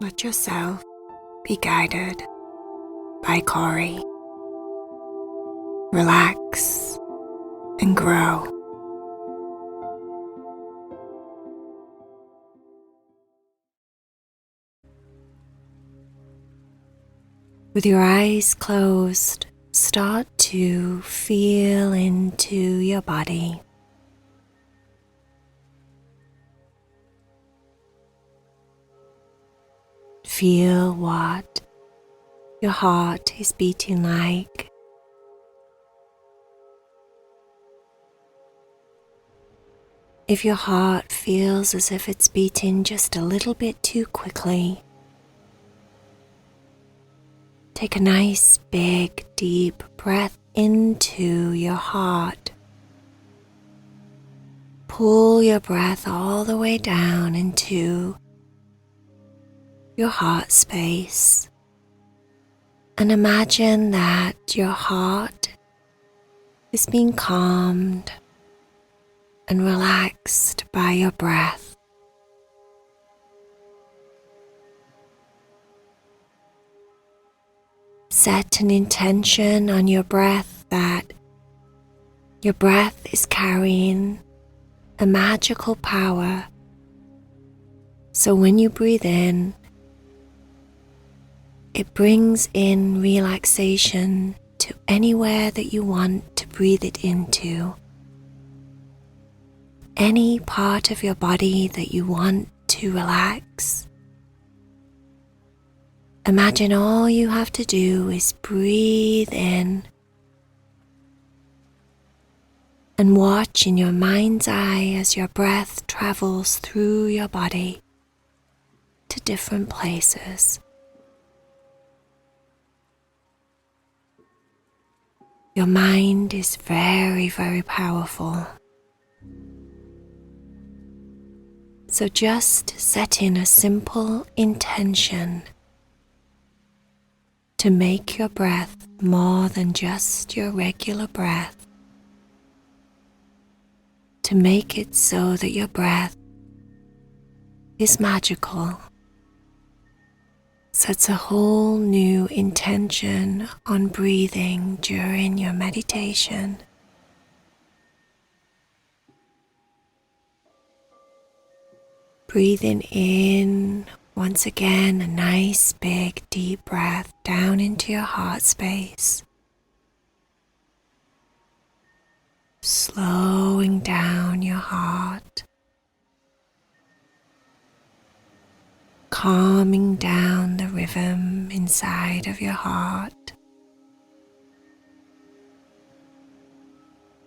Let yourself be guided by Cory. Relax and grow. With your eyes closed, start to feel into your body. Feel what your heart is beating like. If your heart feels as if it's beating just a little bit too quickly, take a nice big deep breath into your heart. Pull your breath all the way down into your heart space and imagine that your heart is being calmed and relaxed by your breath. Set an intention on your breath that your breath is carrying a magical power. So when you breathe in, it brings in relaxation to anywhere that you want to breathe it into. Any part of your body that you want to relax. Imagine all you have to do is breathe in and watch in your mind's eye as your breath travels through your body to different places. Your mind is very, very powerful. So just set in a simple intention to make your breath more than just your regular breath. To make it so that your breath is magical. Sets a whole new intention on breathing during your meditation. Breathing in, once again, a nice big deep breath down into your heart space. Slowing down your heart. Calming down the rhythm inside of your heart.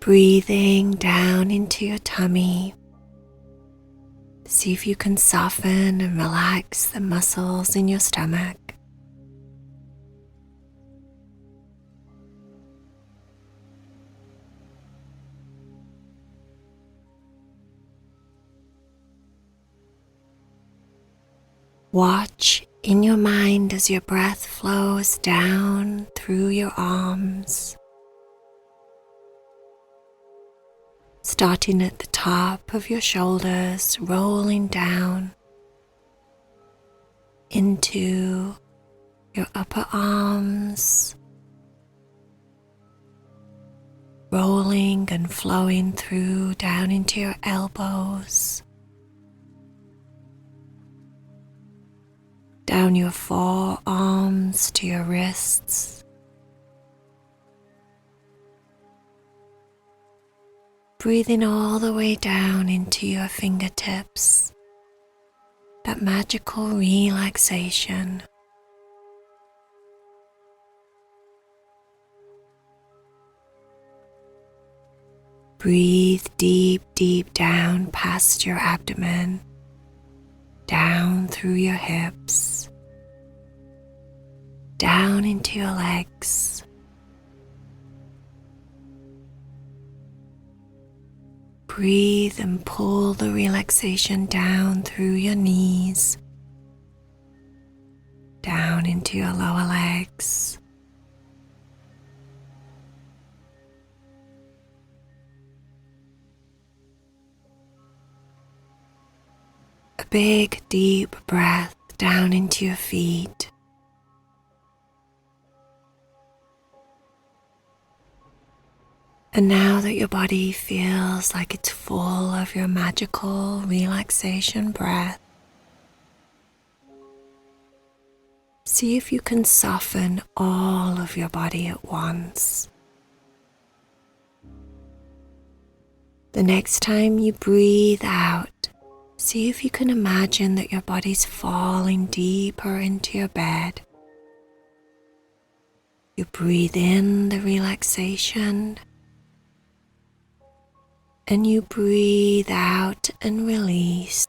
Breathing down into your tummy. See if you can soften and relax the muscles in your stomach. Watch in your mind as your breath flows down through your arms, starting at the top of your shoulders, rolling down into your upper arms, rolling and flowing through down into your elbows, down your forearms to your wrists, breathing all the way down into your fingertips, that magical relaxation. Breathe deep, deep down past your abdomen, down through your hips, down into your legs. Breathe and pull the relaxation down through your knees, down into your lower legs. A big deep breath back down into your feet. And now that your body feels like it's full of your magical relaxation breath, see if you can soften all of your body at once. The next time you breathe out, see if you can imagine that your body's falling deeper into your bed. You breathe in the relaxation, and you breathe out and release.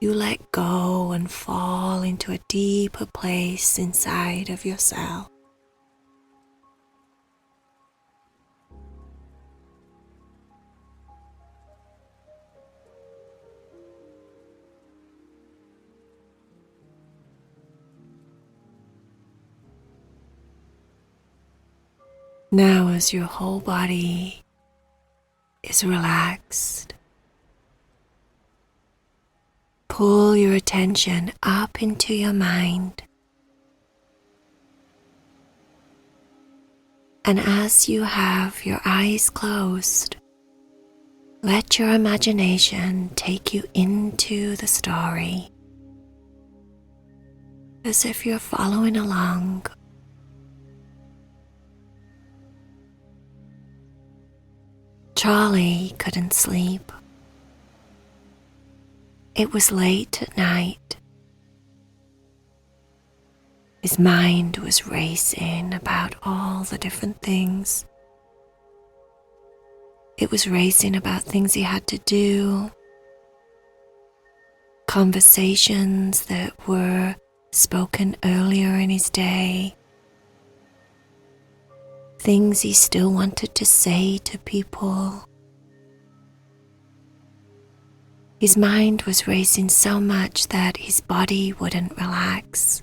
You let go and fall into a deeper place inside of yourself. Now, as your whole body is relaxed, pull your attention up into your mind. And as you have your eyes closed, let your imagination take you into the story, as if you're following along. Charlie couldn't sleep. It was late at night. His mind was racing about all the different things. It was racing about things he had to do, conversations that were spoken earlier in his day, things he still wanted to say to people. His mind was racing so much that his body wouldn't relax.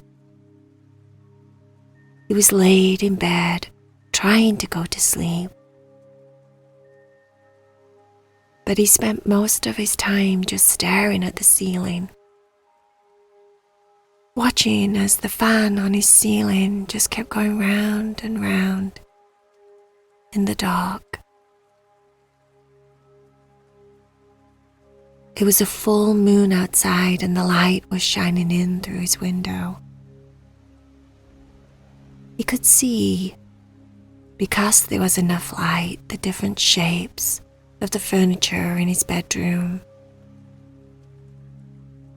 He was laid in bed, trying to go to sleep. But he spent most of his time just staring at the ceiling, watching as the fan on his ceiling just kept going round and round in the dark. It was a full moon outside and the light was shining in through his window. He could see, because there was enough light, the different shapes of the furniture in his bedroom.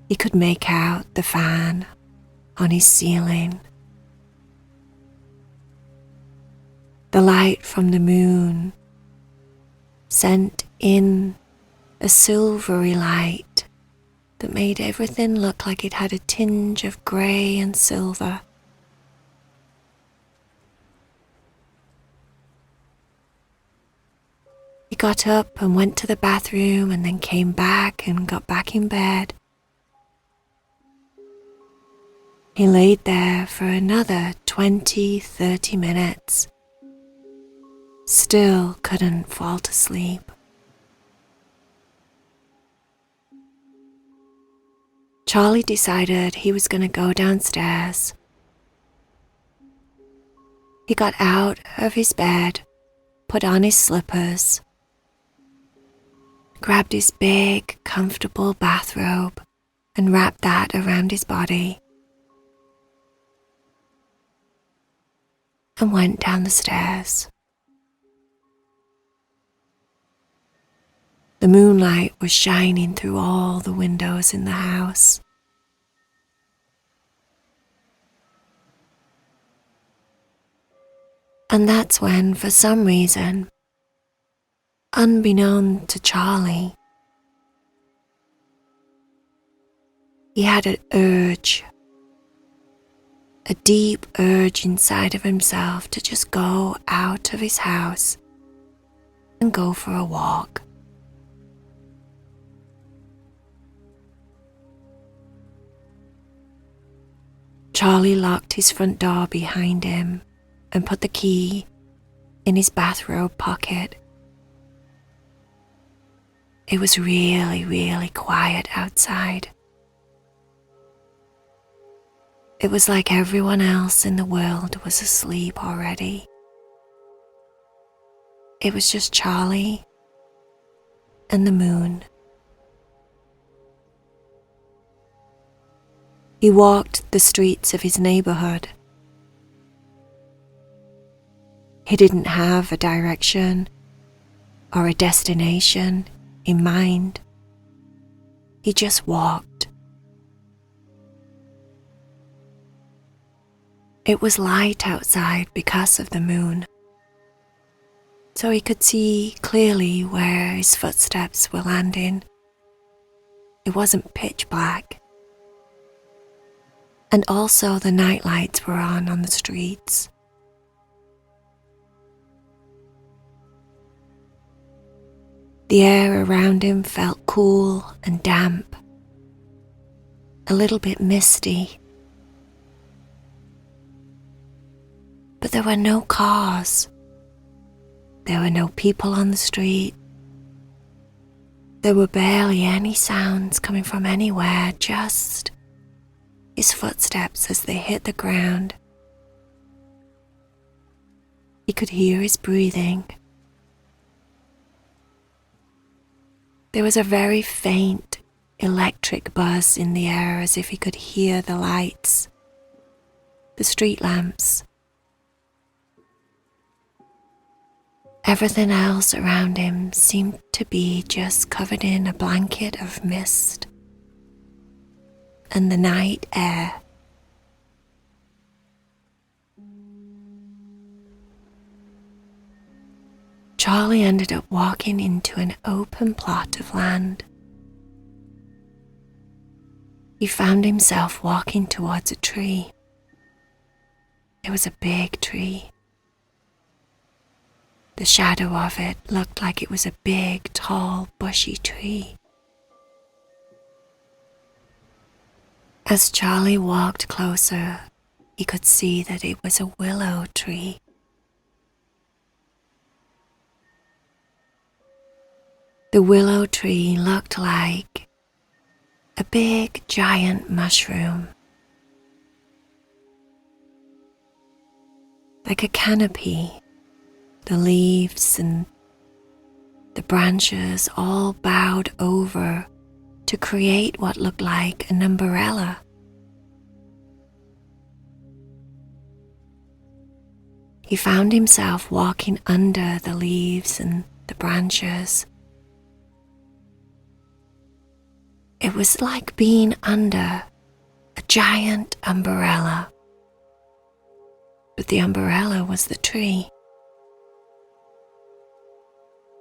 He could make out the fan on his ceiling. The light from the moon sent in a silvery light that made everything look like it had a tinge of grey and silver. He got up and went to the bathroom and then came back and got back in bed. He laid there for another 20-30 minutes. Still couldn't fall to sleep. Charlie decided he was going to go downstairs. He got out of his bed, put on his slippers, grabbed his big, comfortable bathrobe and wrapped that around his body, and went down the stairs. The moonlight was shining through all the windows in the house. And that's when, for some reason, unbeknown to Charlie, he had an urge, a deep urge inside of himself to just go out of his house and go for a walk. Charlie locked his front door behind him and put the key in his bathrobe pocket. It was really, really quiet outside. It was like everyone else in the world was asleep already. It was just Charlie and the moon. He walked the streets of his neighborhood. He didn't have a direction or a destination in mind. He just walked. It was light outside because of the moon, so he could see clearly where his footsteps were landing. It wasn't pitch black. And also the night lights were on the streets. The air around him felt cool and damp, a little bit misty. But there were no cars. There were no people on the street. There were barely any sounds coming from anywhere, just his footsteps as they hit the ground. He could hear his breathing. There was a very faint electric buzz in the air, as if he could hear the lights, the street lamps. Everything else around him seemed to be just covered in a blanket of mist and the night air. Charlie ended up walking into an open plot of land. He found himself walking towards a tree. It was a big tree. The shadow of it looked like it was a big, tall, bushy tree. As Charlie walked closer, he could see that it was a willow tree. The willow tree looked like a big, giant mushroom, like a canopy. The leaves and the branches all bowed over to create what looked like an umbrella. He found himself walking under the leaves and the branches. It was like being under a giant umbrella, but the umbrella was the tree.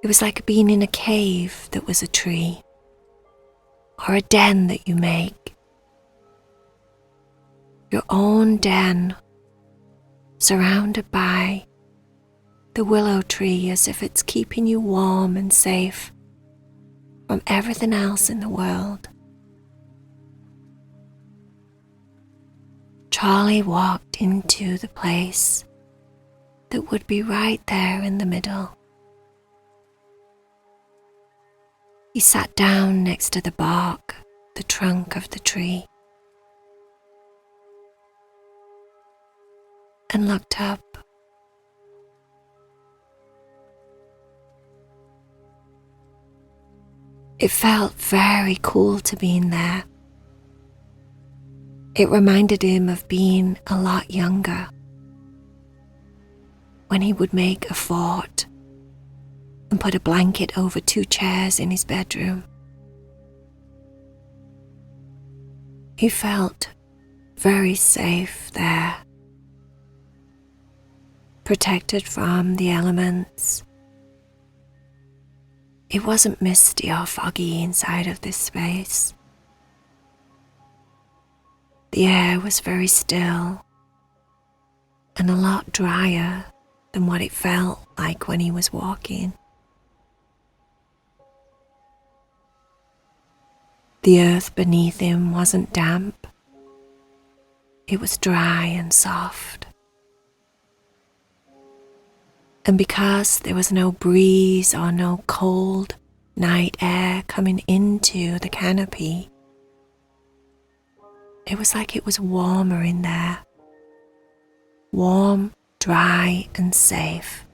It was like being in a cave that was a tree, or a den that you make. Your own den, surrounded by the willow tree, as if it's keeping you warm and safe from everything else in the world. Charlie walked into the place that would be right there in the middle. He sat down next to the bark, the trunk of the tree, and looked up. It felt very cool to be in there. It reminded him of being a lot younger, when he would make a fort and put a blanket over 2 chairs in his bedroom. He felt very safe there, protected from the elements. It wasn't misty or foggy inside of this space. The air was very still and a lot drier than what it felt like when he was walking. The earth beneath him wasn't damp. It was dry and soft. And because there was no breeze or no cold night air coming into the canopy, It was like it was warmer in there. Warm, dry, and safe.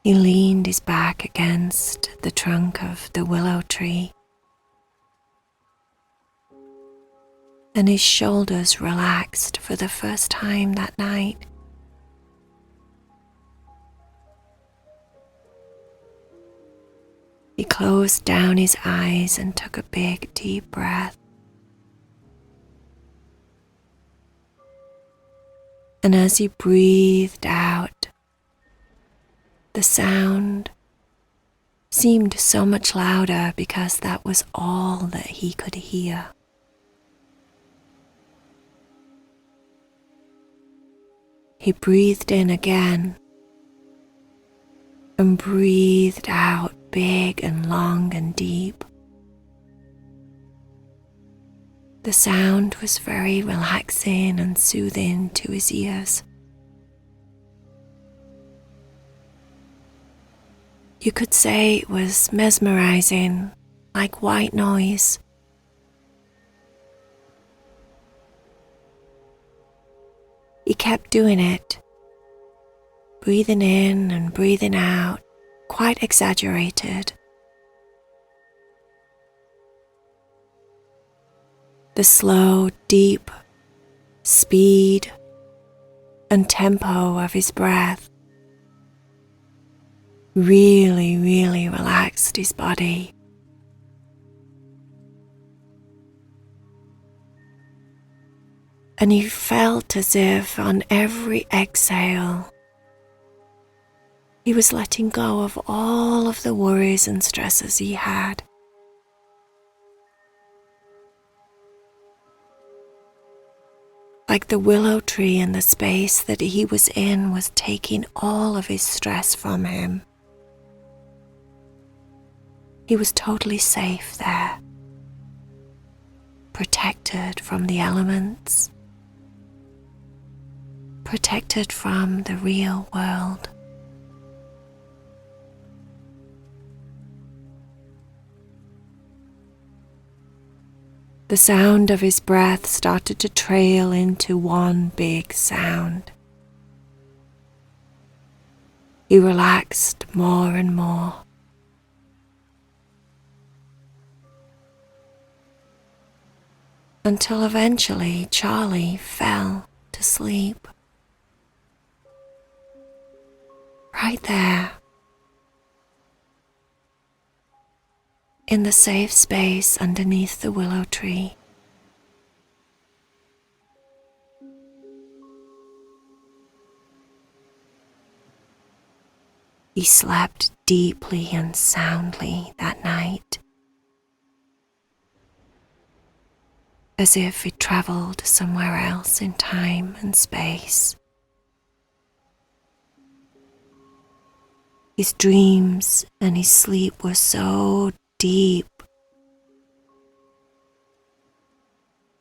He leaned his back against the trunk of the willow tree, and his shoulders relaxed for the first time that night. He closed down his eyes and took a big, deep breath. And as he breathed out, the sound seemed so much louder because that was all that he could hear. He breathed in again and breathed out big and long and deep. The sound was very relaxing and soothing to his ears. You could say it was mesmerizing, like white noise. He kept doing it, breathing in and breathing out, quite exaggerated. The slow, deep speed and tempo of his breath really relaxed his body. And he felt as if on every exhale, he was letting go of all of the worries and stresses he had. Like the willow tree and the space that he was in was taking all of his stress from him. He was totally safe there, protected from the elements, protected from the real world. The sound of his breath started to trail into one big sound. He relaxed more and more. Until eventually Charlie fell to sleep. Right there, in the safe space underneath the willow tree. He slept deeply and soundly that night, as if it traveled somewhere else in time and space. His dreams and his sleep were so deep.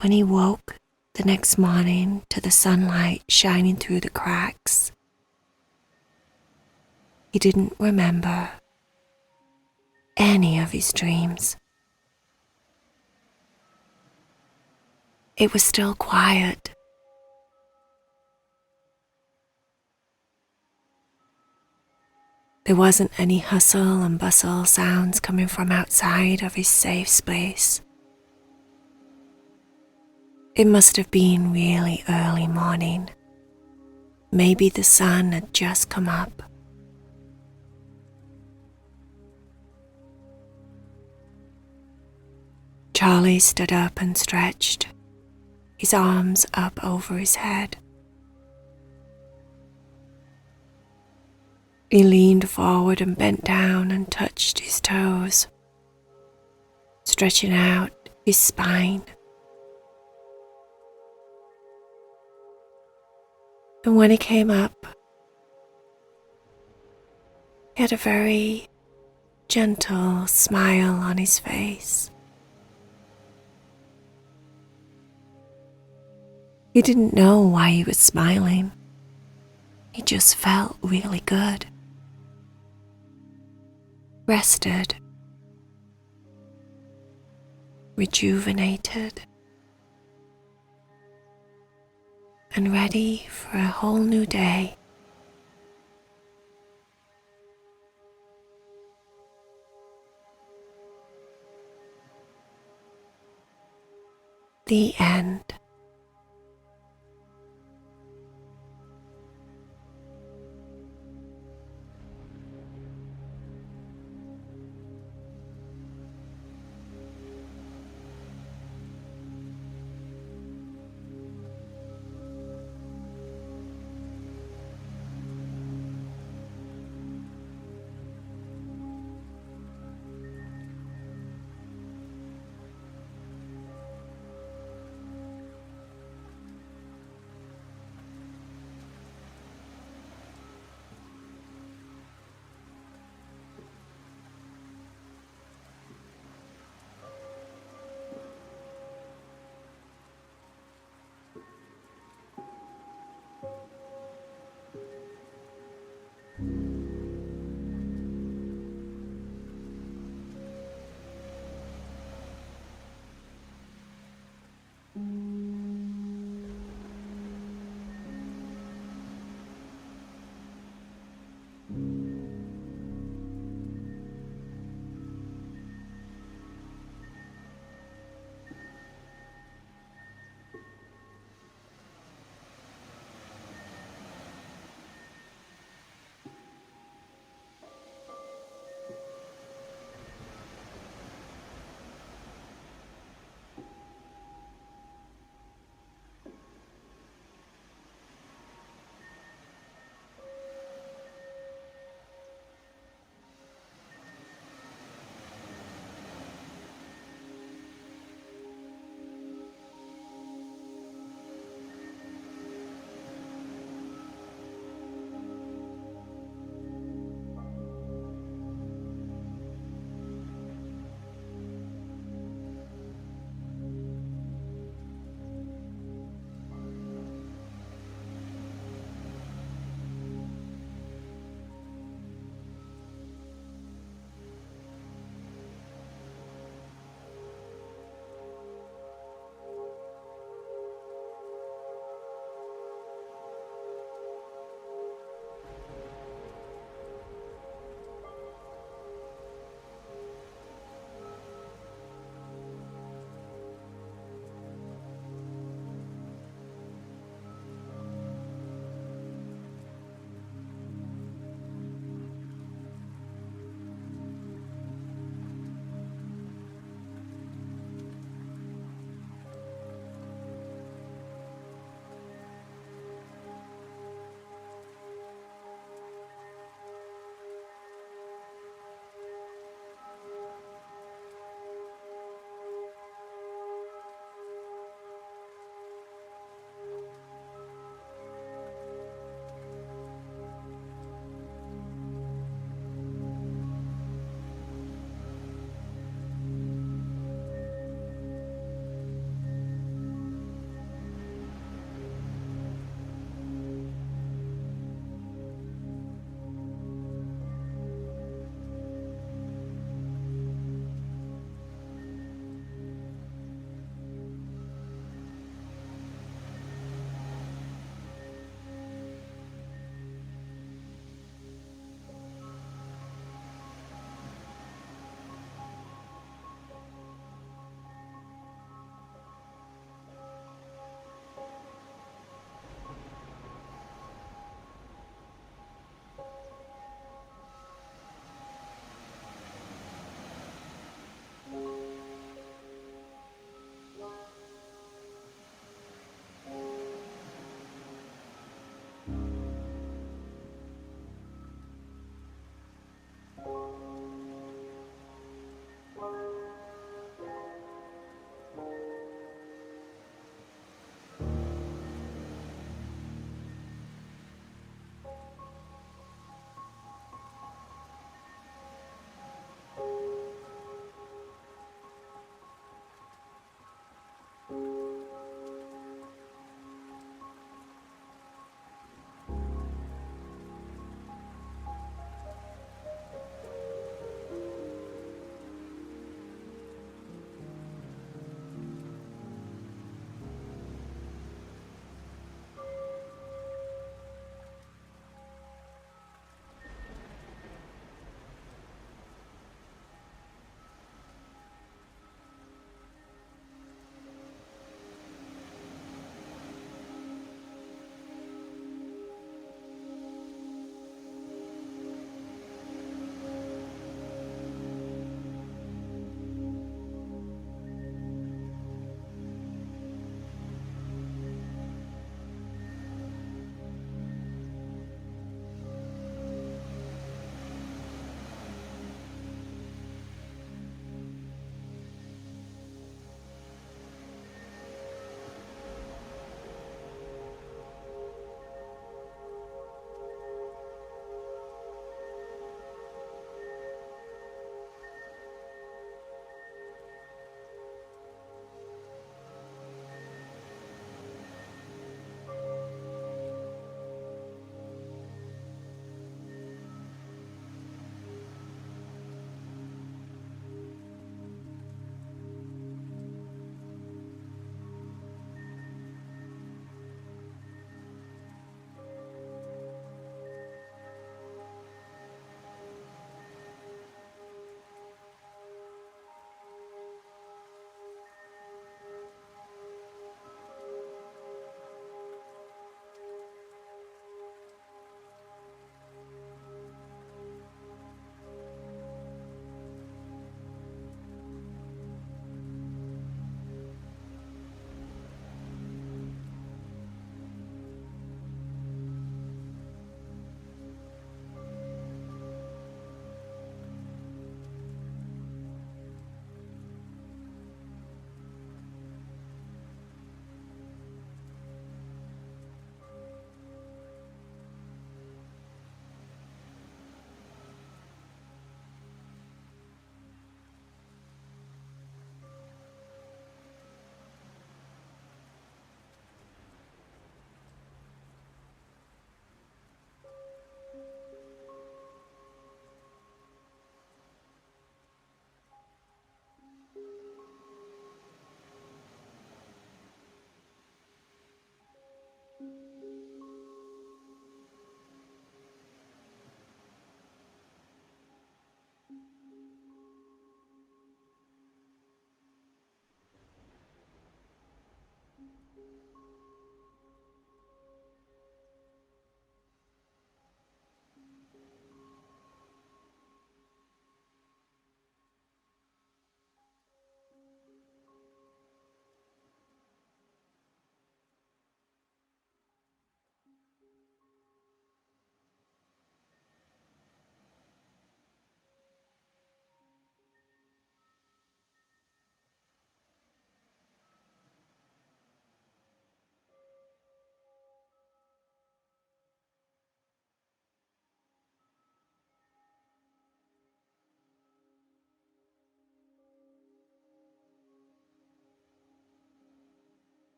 When he woke the next morning to the sunlight shining through the cracks, he didn't remember any of his dreams. It was still quiet. There wasn't any hustle and bustle sounds coming from outside of his safe space. It must have been really early morning. Maybe the sun had just come up. Charlie stood up and stretched, his arms up over his head. He leaned forward and bent down and touched his toes, stretching out his spine. And when he came up, he had a very gentle smile on his face. He didn't know why he was smiling. He just felt really good. Rested. rejuvenated, and ready for a whole new day. The end.